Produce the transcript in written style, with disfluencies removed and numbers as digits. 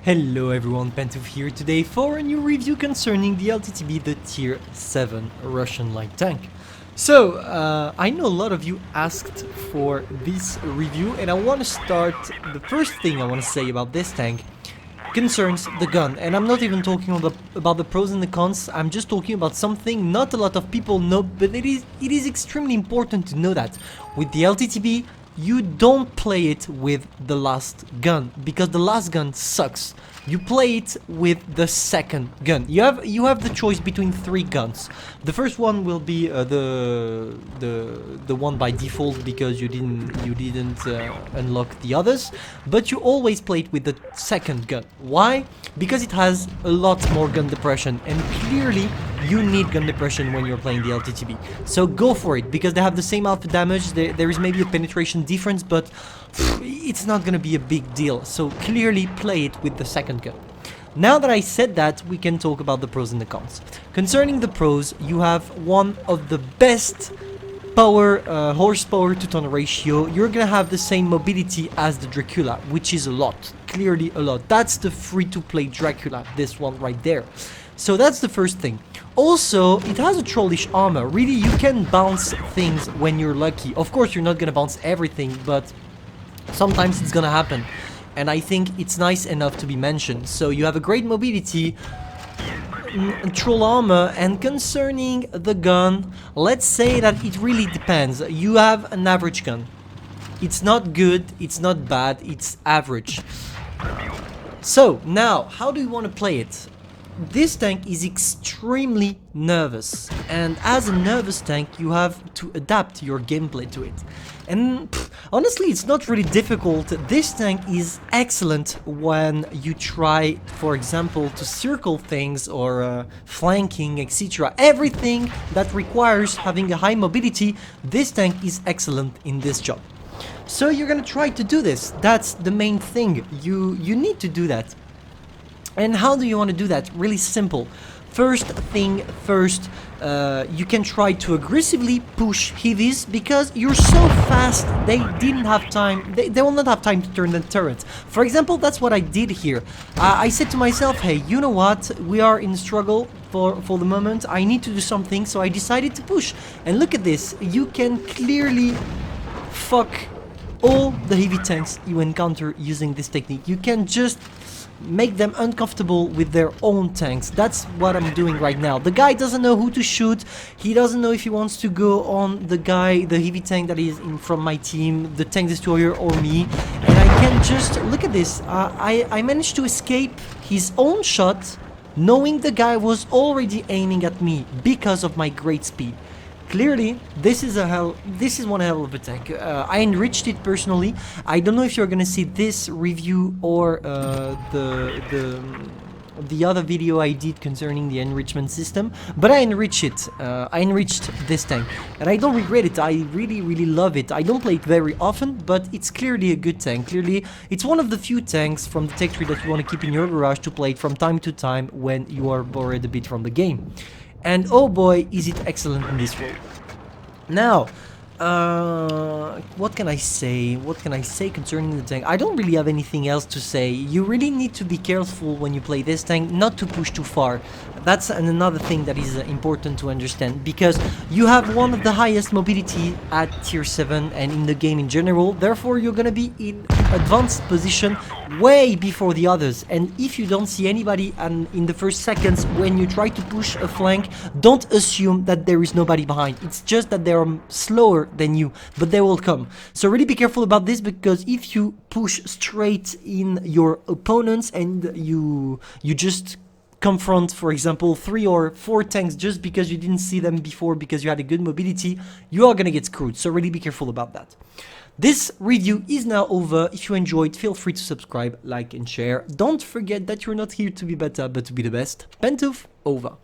Hello everyone, Pantoufleee here today for a new review concerning the LTTB, the Tier 7 Russian light tank. So, I know a lot of you asked for this review, and I want to start, the first thing I want to say about this tank concerns the gun. And I'm not even talking about the pros and the cons, I'm just talking about something not a lot of people know, but it is extremely important to know that. With the LTTB, you don't play it with the last gun, because the last gun sucks. You play it with the second gun. You have the choice between three guns. The first one will be the one by default, because you didn't unlock the others, but you always play it with the second gun. Why? Because it has a lot more gun depression, and clearly you need gun depression when you're playing the LTTB. So go for it, because they have the same alpha damage. There is maybe a penetration difference, but it's not gonna be a big deal. So clearly play it with the second gun. Now that I said that, we can talk about the pros and the cons. Concerning the pros, you have one of the best power horsepower to ton ratio. You're gonna have the same mobility as the Dracula, which is a lot, clearly a lot. That's the free-to-play Dracula, this one right there. So that's the first thing. Also, it has a trollish armor. Really, you can bounce things when you're lucky. Of course, you're not gonna bounce everything, but sometimes it's gonna happen. And I think it's nice enough to be mentioned. So you have a great mobility, troll armor, and concerning the gun, let's say that it really depends. You have an average gun. It's not good, it's not bad, it's average. So now, how do you want to play it? This tank is extremely nervous, and as a nervous tank you have to adapt your gameplay to it. And honestly, it's not really difficult. This tank is excellent when you try, for example, to circle things or flanking, etc. Everything that requires having a high mobility, this tank is excellent in this job. So you're gonna try to do this. That's the main thing. You need to do that. And how do you want to do that? Really simple. First thing first, you can try to aggressively push heavies, because you're so fast, they didn't have time, they will not have time to turn the turret. For example, that's what I did here. I said to myself, hey, you know what, we are in struggle for the moment, I need to do something, so I decided to push. And look at this, you can clearly fuck all the heavy tanks you encounter using this technique. You can just make them uncomfortable with their own tanks. That's what I'm doing right now. The guy doesn't know who to shoot. He doesn't know if he wants to go on the heavy tank that is in from my team, the tank destroyer, or me. And I can just look at this. I managed to escape his own shot, knowing the guy was already aiming at me because of my great speed. Clearly, this is one hell of a tank. I enriched it personally. I don't know if you're gonna see this review or the other video I did concerning the enrichment system, but I enriched it. I enriched this tank, and I don't regret it. I really love it. I don't play it very often, but it's clearly a good tank. Clearly, it's one of the few tanks from the tech tree that you want to keep in your garage to play it from time to time when you are bored a bit from the game. And oh boy, is it excellent in this role. Now, what can I say? What can I say concerning the tank? I don't really have anything else to say. You really need to be careful when you play this tank, not to push too far. That's another thing that is important to understand, because you have one of the highest mobility at tier 7 and in the game in general. Therefore, you're gonna be in advanced position way before the others. And if you don't see anybody and in the first seconds when you try to push a flank, don't assume that there is nobody behind. It's just that they are slower than you, but they will come. So really be careful about this, because if you push straight in your opponents and you just confront, for example, 3 or 4 tanks just because you didn't see them before because you had a good mobility, you are gonna get screwed. So really be careful about that. This review is now over. If you enjoyed, feel free to subscribe, like, and share. Don't forget that you're not here to be better, but to be the best. Pantoufleee, over.